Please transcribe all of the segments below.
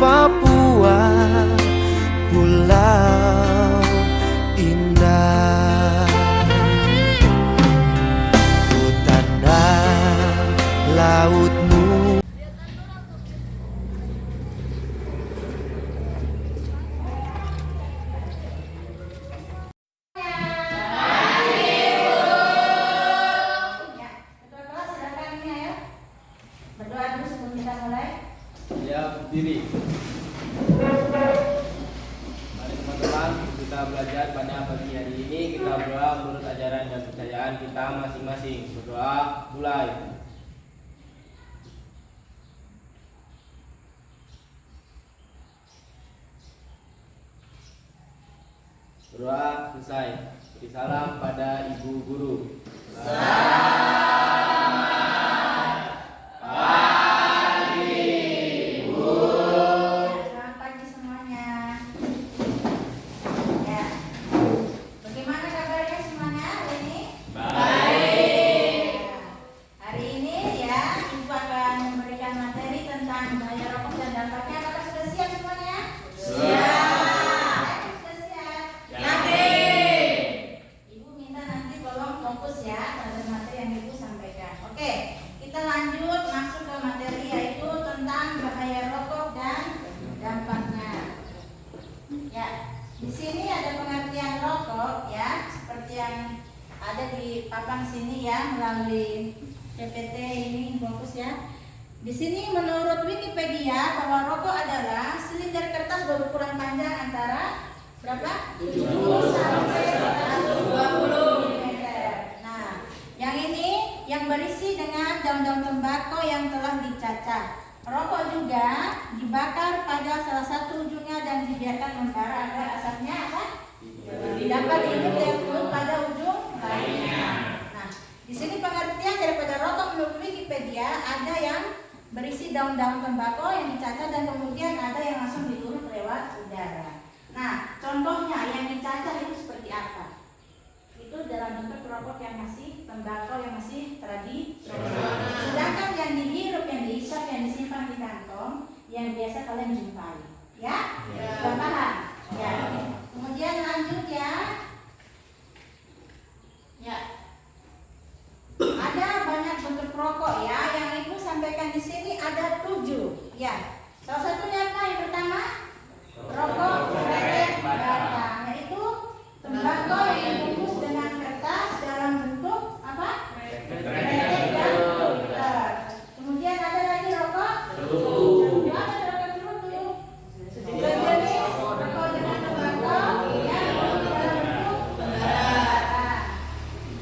Papua, pulau indah, hutan dan lautmu. Berdoa dulu sebelum kita mulai. Ya, berdiri. Mari teman-teman, kita belajar pada pagi hari ini. Kita berdoa menurut ajaran dan kepercayaan kita masing-masing. Berdoa, mulai. Berdoa selesai. Beri salam pada Ibu Guru. Selamat pagi semuanya. Ya. Bagaimana kabarnya semuanya hari ini? Baik. Hari ini ya, Ibu akan memberikan materi tentang bahaya rokok dan dampaknya. Apakah sudah siap semuanya? Siap. Sudah siap? Yakin. Ibu minta nanti tolong fokus ya pada materi yang Ibu sampaikan. Oke, kita lanjut masuk ke materi yaitu tentang bahaya rokok dan dampaknya. Ya, di sini ada pengertian rokok ya, seperti yang ada di papan sini ya melalui PPT ini fokus ya. Di sini menurut Wikipedia bahwa rokok adalah silinder kertas berukuran panjang antara berapa? 70 sampai 120 mm. Nah, yang ini yang berisi dengan daun-daun tembakau yang telah dicacah. Rokok juga dibakar pada salah satu ujungnya dan dibiarkan membara agar asapnya apa? Dapat hidup pada ujung lainnya. Nah, di sini pengertian daripada rokok menurut Wikipedia ada yang berisi daun-daun tembakau yang dicacah dan kemudian ada yang langsung dihirup lewat udara. Nah, contohnya yang dicacah itu seperti apa? Itu dalam bentuk rokok yang masih tembakau yang masih tradisional. Sedangkan yang dihirup, yang dihisap, yang disimpan di kantong yang biasa kalian jumpai. Ya? Sudah paham? Ya. Kemudian lanjut ya. Ya. Ada banyak bentuk rokok ya, yang Ibu sampaikan di sini ada 7. Ya. Salah satunya apa? Yang pertama, rokok kretek batang, yaitu tembakau yang dibungkus dengan kertas dalam bentuk apa? Kretek dan filter. Kemudian ada lagi rokok cerutu. Apa rokok cerutu? Sejenis rokok dengan tembakau yang dalam bentuk batang.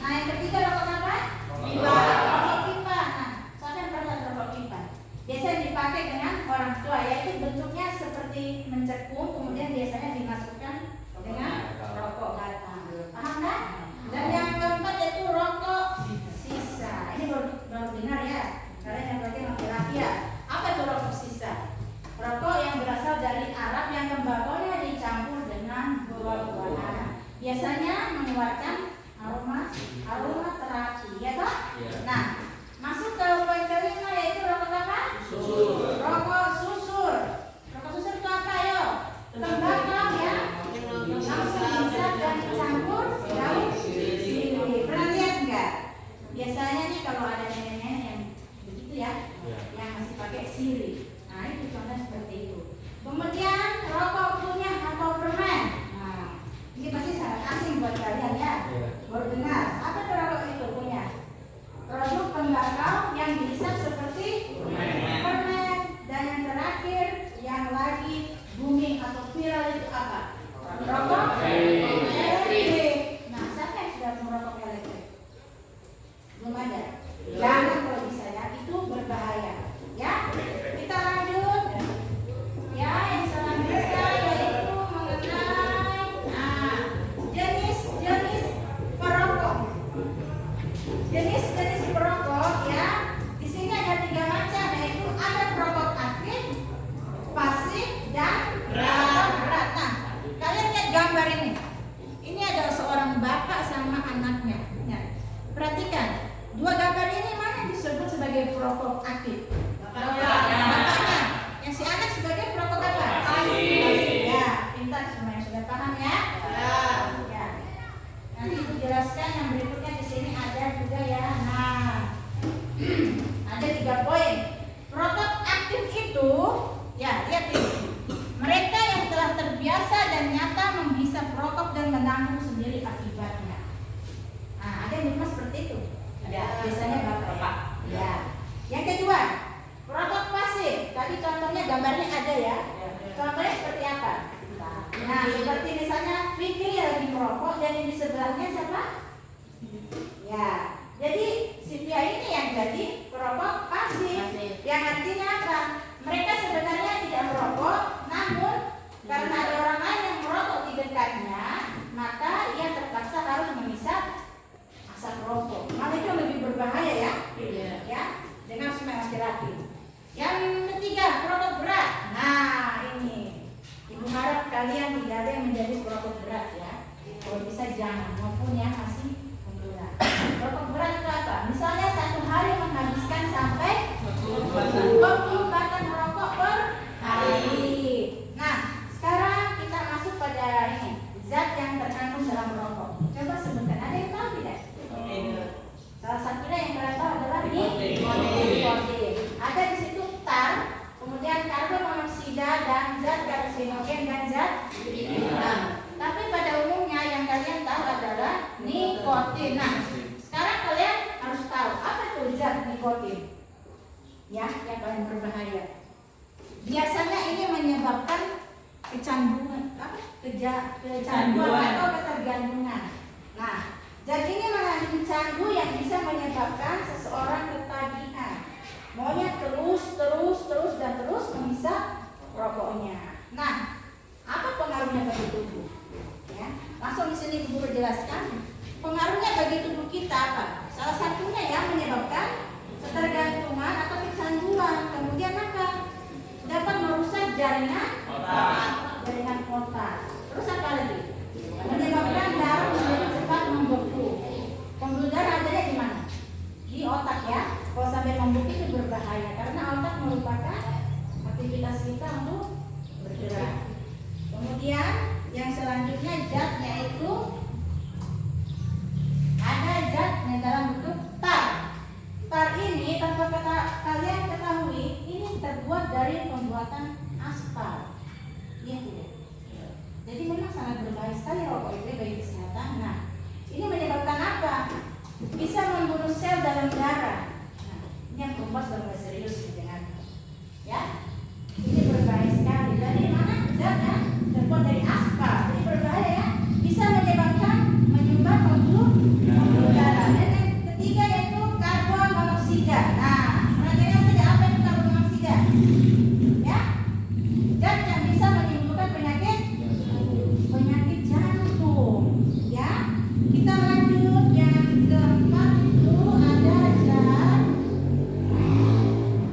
Nah, yang ketiga rokok apa? Pipa. Rokok pipa. Nah, saya pernah rokok pipa. Biasanya dipakai dengan orang tua, yaitu bentuknya seperti mencekung, kemudian biasanya dimasukkan dengan rokok batang. Paham kan? Dan yang keempat yaitu rokok sisa. Ini baru dengar ya. Kalian yang pakai laki-laki ya. Apa itu rokok sisa? Rokok yang berasal dari Arab yang tembakaunya dicampur dengan buah-buahan. Biasanya mengeluarkan aroma terapi, ya toh? Nah, masuk ke poin kelima yaitu rokok apa? Rokok susur. Rokok susur itu apa yo? Tembakau ya, langsung dihisap dan dicampur daun sirih. Pernah lihat nggak? Biasanya nih kalau ada nenek-nenek yang begitu ya, yang masih pakai sirih. Nah, itu contoh seperti itu. Kemudian rokok kunyah atau permen. Nah, ini pasti sangat asing buat kalian ya. Baru dengar. Apa itu rokok itu kunyah? Produk tembakau yang dihisap seperti permen dan yang maupun yang masih pemula. Rokok berat itu apa? Misalnya satu hari menghabiskan sampai 20 batang rokok per hari. Nah, sekarang kita masuk pada ini zat yang terkandung dalam rokok. Coba sebutkan, ada yang tahu tidak? Salah satunya yang kalian tahu adalah nikotin. Ada di situ tar, kemudian karbon monoksida dan zat karsinogen dan zat hitam. Tapi pada umumnya yang kalian tahu adalah nikotin. Nah, sekarang kalian harus tahu apa itu zat nikotin. Ya, yang paling berbahaya. Biasanya ini menyebabkan kecanduan, kecanduan atau ketergantungan. Nah, zat ini mengandung candu yang bisa menyebabkan seseorang ketagihan. Maunya terus menghisap rokoknya. Nah, apa pengaruhnya bagi tubuh? Ya, langsung di sini Guru jelaskan. Pengaruhnya bagi tubuh kita apa? Salah satunya ya menyebabkan ketergantungan atau kecanduan. Kemudian apa? Dapat merusak jaringan otak. Terus apa lagi? Menyebabkan darah menjadi cepat membeku. Pembuluh darah adanya di mana? Di otak ya. Kalau sampai membeku itu berbahaya karena otak merupakan aktivitas kita untuk bergerak. Kemudian yang selanjutnya zat yaitu ada zat yang dalam bentuk tar. Tar ini tanpa kalian ketahui ini terbuat dari pembuatan aspal. Iya tidak? Jadi memang sangat berbahaya sekali rokok itu bagi kesehatan. Nah, ini menyebabkan apa? Bisa membunuh sel dalam darah. Nah, ini yang keempat sudah serius dengan ya. Ini berbahaya sekali. Dari mana? Zatnya terbuat dari aspal. Jadi berbahaya ya. Bisa menyebabkan menyumbat pembuluh darah. Dan yang ketiga yaitu karbon monoksida. Nah, perhatikan saja apa itu karbon monoksida. Ya, zat yang bisa menimbulkan penyakit jantung. Ya, kita lanjut yang keempat itu ada zat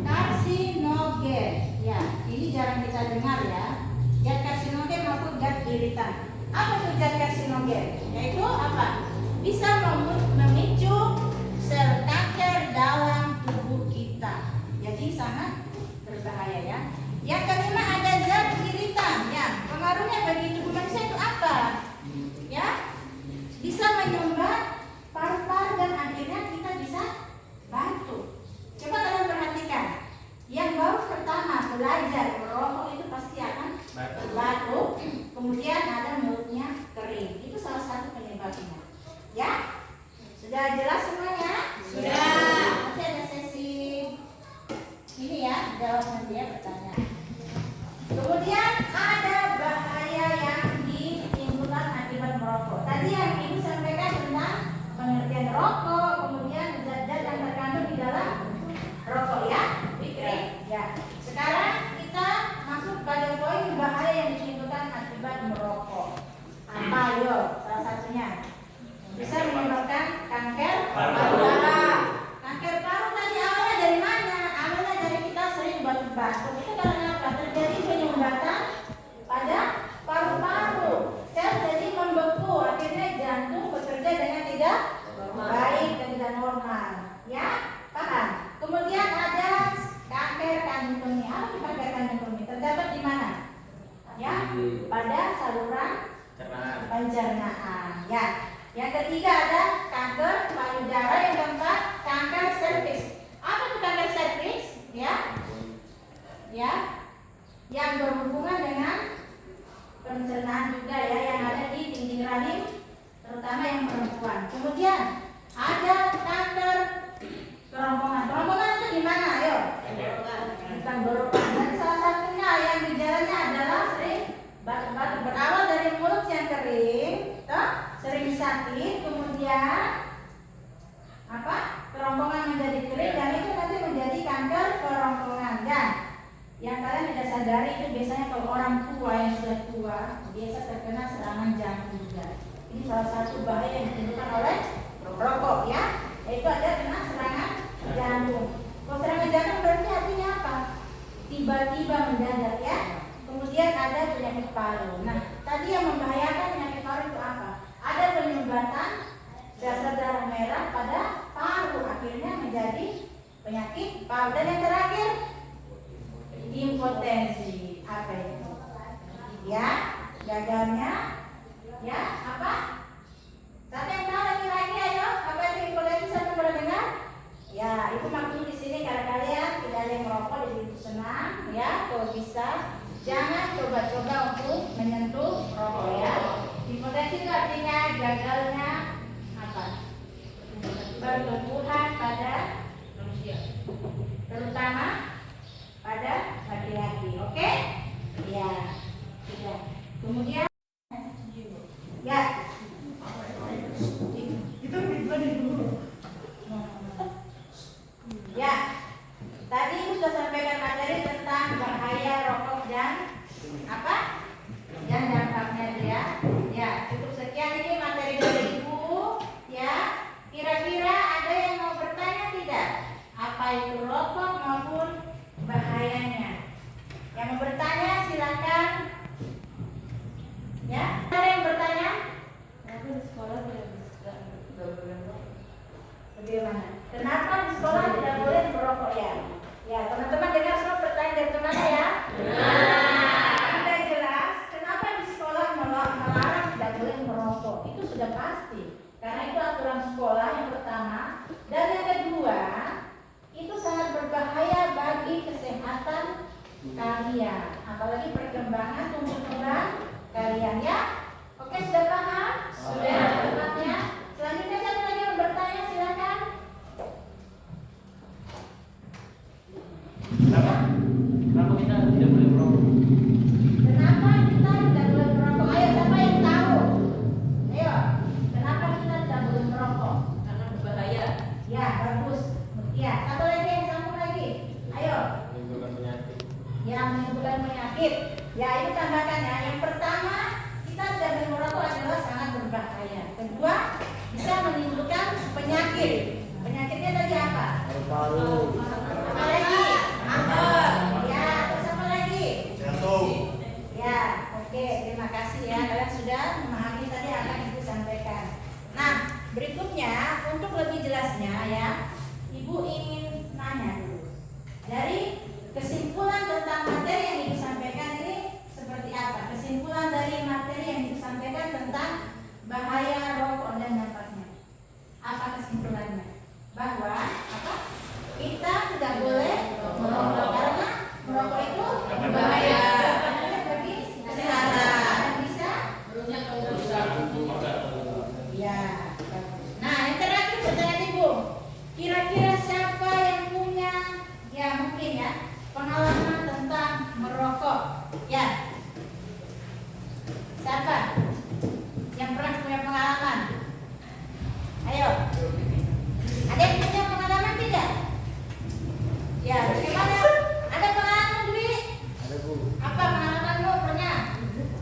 karsinogen. Ya, ini jarang kita dengar ya. Zat karsinogen maupun zat iritan. Apa itu zat karsinogen? Yaitu apa? Bisa memicu sel kanker dalam tubuh kita. Jadi sangat berbahaya ya. Yang kelima ada zat iritan. Ya, pengaruhnya bagi tubuh manusia itu apa? Ya, bisa menyumbat paru-paru dan akhirnya kita bisa batuk. Coba kalian perhatikan. Yang baru pertama belajar merokok itu pasti akan batuk. Kemudian ada mulutnya kering. Itu salah satu penyebabnya. Ya, sudah jelas semuanya? Sudah. Nanti ada sesi ini ya, jawab nanti ya pertanyaan. Kemudian ada bahaya yang ditimbulkan akibat merokok. Tadi yang Ibu sampaikan tentang pengertian rokok, kemudian zat-zat yang terkandung di dalam rokok ya. Ya. Sekarang kita masuk pada poin bahaya yang ditimbulkan akibat merokok. Apa yo? Salah satunya bisa menyebabkan kanker paru-paru. Kanker paru tadi awalnya dari mana? Awalnya dari kita sering batuk-batuk. Itu karena apa? Terjadi penyumbatan pada paru-paru. Sel jadi membeku, akhirnya jantung bekerja dengan tidak baik dan tidak normal. Ya, paham? Kemudian ada kanker kandung kemih. Apa itu kanker kandung kemih? Terdapat di mana? Ya, pada saluran pencernaan. Ya. Yang ketiga ada kanker payudara, yang keempat kanker serviks. Apa itu kanker serviks? Ya, yang berhubungan dengan pencernaan juga ya, yang ada di dinding rahim, terutama yang perempuan. Kemudian ada kanker kerongkongan. Kerongkongan itu di mana? Ayo. Tenggorokan. Dan salah satunya yang gejalanya adalah sering batuk-batuk, berawal dari mulut yang kering, sering sakit, kemudian apa? Kerongkongan menjadi kering dan itu nanti menjadi kanker kerongkongan. Dan yang kalian tidak sadari itu biasanya kalau orang tua yang sudah tua biasa terkena serangan jantung juga. Ini salah satu bahaya yang ditimbulkan oleh rokok ya, yaitu ada kena serangan jantung. Kalau serangan jantung berarti artinya apa? Tiba-tiba mendadak ya. Kemudian ada penyakit paru. Nah, tadi yang membahayakan penyakit paru itu apa? Ada penyumbatan sel darah merah pada paru, akhirnya menjadi penyakit paru. Dan yang terakhir impotensi. Apa itu? Ya, gagalnya. Ya, apa? Siapa yang tahu lagi ayo? Apa itu impotensi? Siapa pernah dengar? Ya, itu maksudnya di sini karena kalian tidak ada yang merokok, jadi itu senang. Ya, kalau bisa jangan coba-coba untuk menyentuh rokok ya. Impotensi itu artinya gagalnya apa? Pertumbuhan pada manusia, terutama pada laki-laki. Oke? Ya, sudah. Kemudian ya, itu dulu. Ya, tadi sudah sampaikan materi tentang bahaya rokok dan apa? Dan dampaknya dia. Ya, cukup sekian ini materi dari Ibu. Ya, kira-kira ada yang mau bertanya tidak? Apa itu rokok maupun bahayanya? Yang mau bertanya silakan. Ya, ada yang bertanya? Aku di sekolah tidak boleh merokok. Bagaimana? Kenapa di sekolah tidak boleh merokok ya? Ya, teman-teman dengar semua pertanyaan dari teman ya. Sudah jelas. Kenapa di sekolah melarang tidak boleh merokok? Itu sudah pasti. Karena itu aturan sekolah yang pertama. Dan yang kedua, itu sangat berbahaya bagi kesehatan kalian. Apalagi perkembangan tumbuh kembang kalian ya. Oke, sudah paham? Sudah temannya. Selanjutnya satu lagi yang bertanya silakan. Kenapa kita tidak boleh merokok? Kenapa kita tidak boleh merokok? Ayo, siapa yang tahu? Ayo, kenapa kita tidak boleh merokok? Karena berbahaya. Ya, bagus. Ya, satu lagi yang sambung lagi. Ayo. Menimbulkan penyakit. Ya, menimbulkan penyakit. Ya, itu tambahkan ya. Yang pertama, kita tidak boleh merokok adalah sangat berbahaya. Kedua, bisa menimbulkan penyakit. Penyakitnya tadi apa? Paru-paru, Apa lagi? Ya, terus apa lagi? jantung. Ya, oke, terima kasih ya. Kalian sudah memahami tadi apa yang Ibu sampaikan. Nah, berikutnya untuk lebih jelasnya ya, Ibu ingin nanya dulu. Dari kesimpulan tentang materi yang Ibu sampaikan ini seperti apa? Kesimpulan dari materi yang Ibu sampaikan tentang bahaya rokok dan dampaknya. Apa kesimpulannya? Bahwa apa? Kita tidak boleh merokok karena merokok itu berbahaya bagi kesehatan dan bisa Merusak kerusakan. ya. Nah, yang terakhir pertanyaan Ibu. Kira-kira siapa yang punya ya mungkin ya pengalaman tentang merokok? Ya. Siapa? Yang pernah punya pengalaman? Ayo. Ada yang punya pengalaman tidak? Ya, bagaimana? Ada pengalaman Dwi? Ada Bu. Apa pengalamanmu pernah?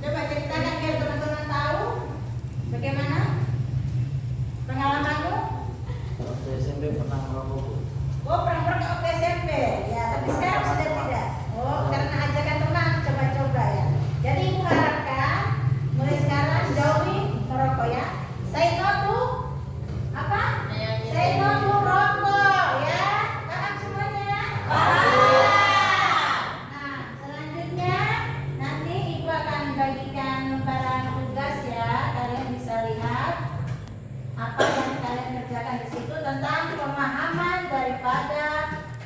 Coba ceritakan biar teman-teman tahu. Bagaimana pengalamanmu? Waktu SMP pernah merokok Bu. Oh, pernah merokok waktu SMP. Ya, tapi sekarang sudah tidak. Oh, karena ajakan teman coba-coba ya. Jadi Ibu harapkan mulai sekarang jauhi merokok ya. Say no to apa? Say no to rokok ya. Paham semuanya? Nah, selanjutnya nanti Ibu akan bagikan lembaran tugas ya. Kalian bisa lihat apa yang kalian kerjakan di situ tentang pemahaman daripada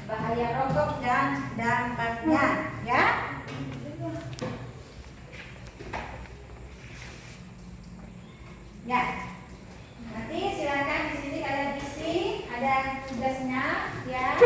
bahaya rokok dan dampaknya ya. Ya. Nanti silakan di sini kalian isi ada tugasnya ya.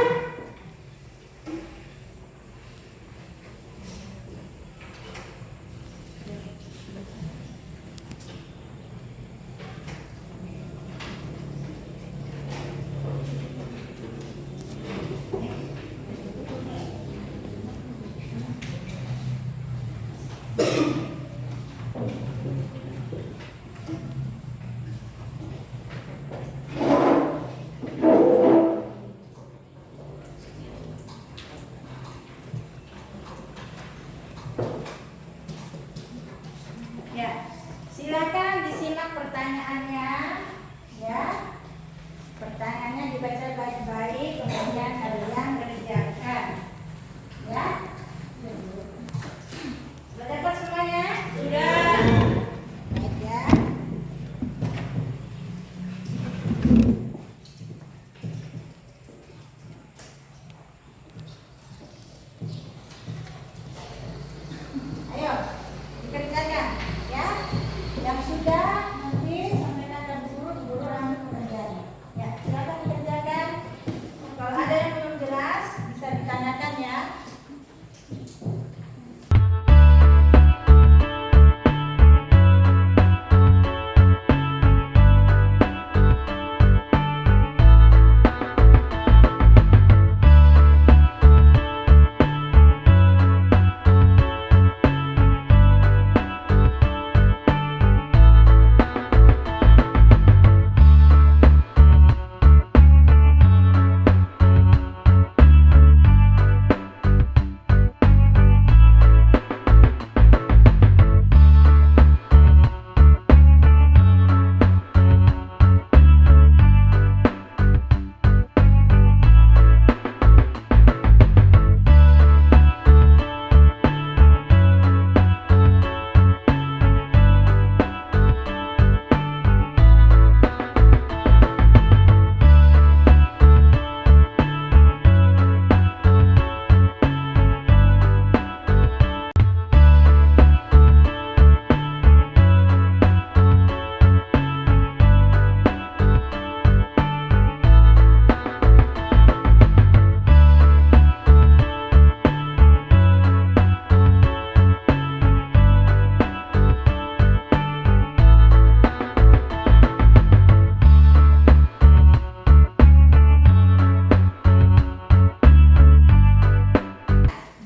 Ya, silakan disimak pertanyaannya. Ya. Ya. Pertanyaannya dibaca baik-baik, kemudian kalian kerjakan. Ya. Sudah dapat semuanya? Sudah. Baik ya. Ayo, dikerjakan ya. Yang sudah nanti sampaikan ke guru ambil pengerjaannya. Ya, silakan dikerjakan. Kalau ada yang belum jelas bisa ditanyakan ya.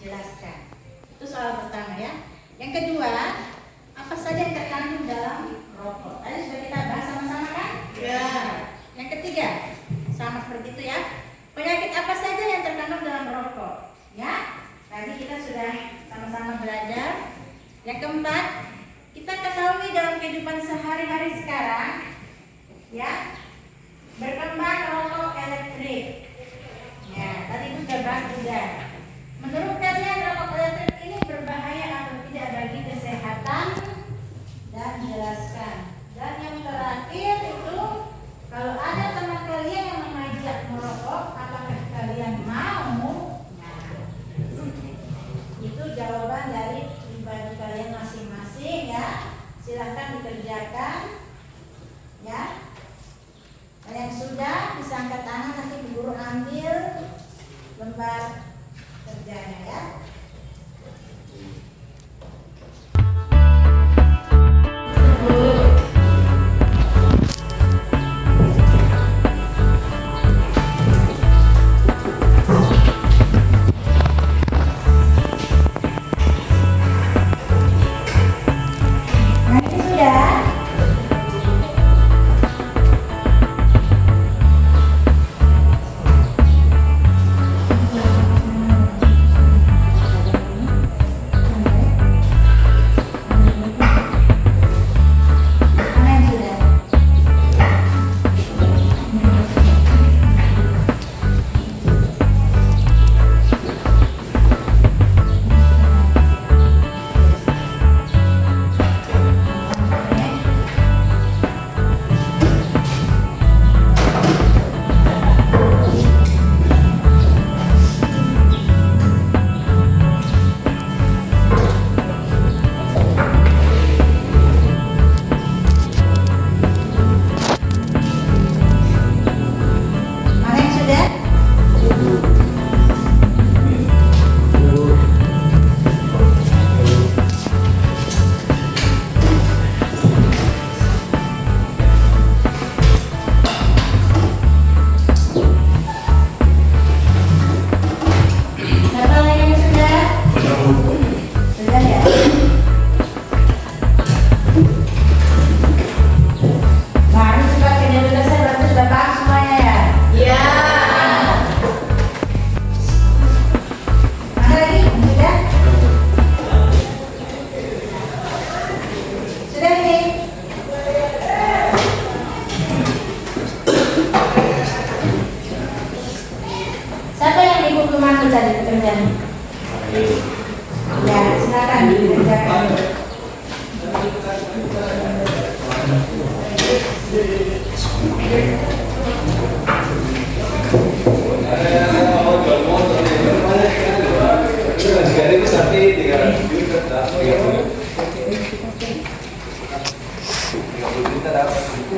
Jelaskan. Itu soal pertama ya. Yang kedua, apa saja yang terkandung dalam rokok? Tadi sudah kita bahas sama-sama kan? Ya. Yang ketiga, sama seperti itu ya. Penyakit apa saja yang terkandung dalam rokok? Ya. Tadi kita sudah sama-sama belajar. Yang keempat, kita ketahui dalam kehidupan sehari-hari sekarang, ya, berkembang rokok elektrik. Ya, tadi itu sudah bahas juga. Menurut kalian rokok elektrik ini berbahaya atau tidak bagi kesehatan? Dan jelaskan. Dan yang terakhir itu, kalau ada teman kalian yang mengajak merokok, apakah kalian mau? Nah, itu jawaban dari pribadi kalian masing-masing ya. Silahkan dikerjakan ya. Dan yang sudah bisa angkat tangan, nanti guru ambil lembar kerjanya ya.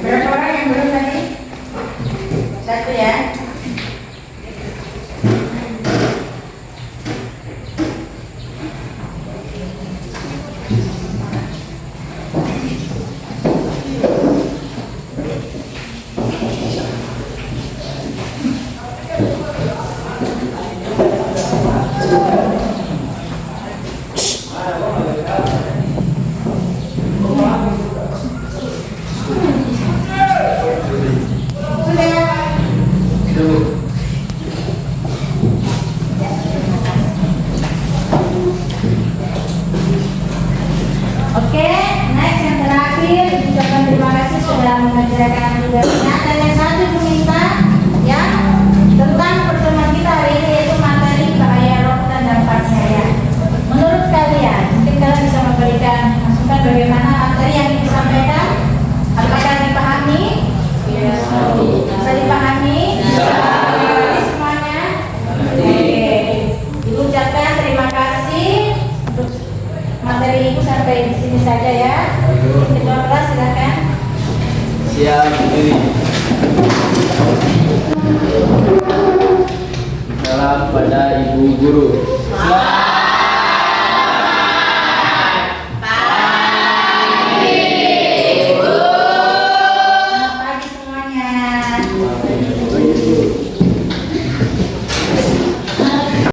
Berapa orang yang belum tadi? Satu ya. Oke, next yang terakhir ucapkan terima kasih sudah mengerjakan tugasnya. Dan yang satu meminta ya tentang pertemuan kita hari ini yaitu materi bahaya rokok dan dampaknya ya. Menurut kalian, mungkin kalian bisa memberikan masukan bagaimana materi yang disampaikan? Apakah dipahami? Bisa dipahami? Semuanya? Oke. Diucapkan terima kasih untuk materi ibu sampai di sini saja ya. Ketua kelas silakan. Siap berdiri. Salam pada ibu guru.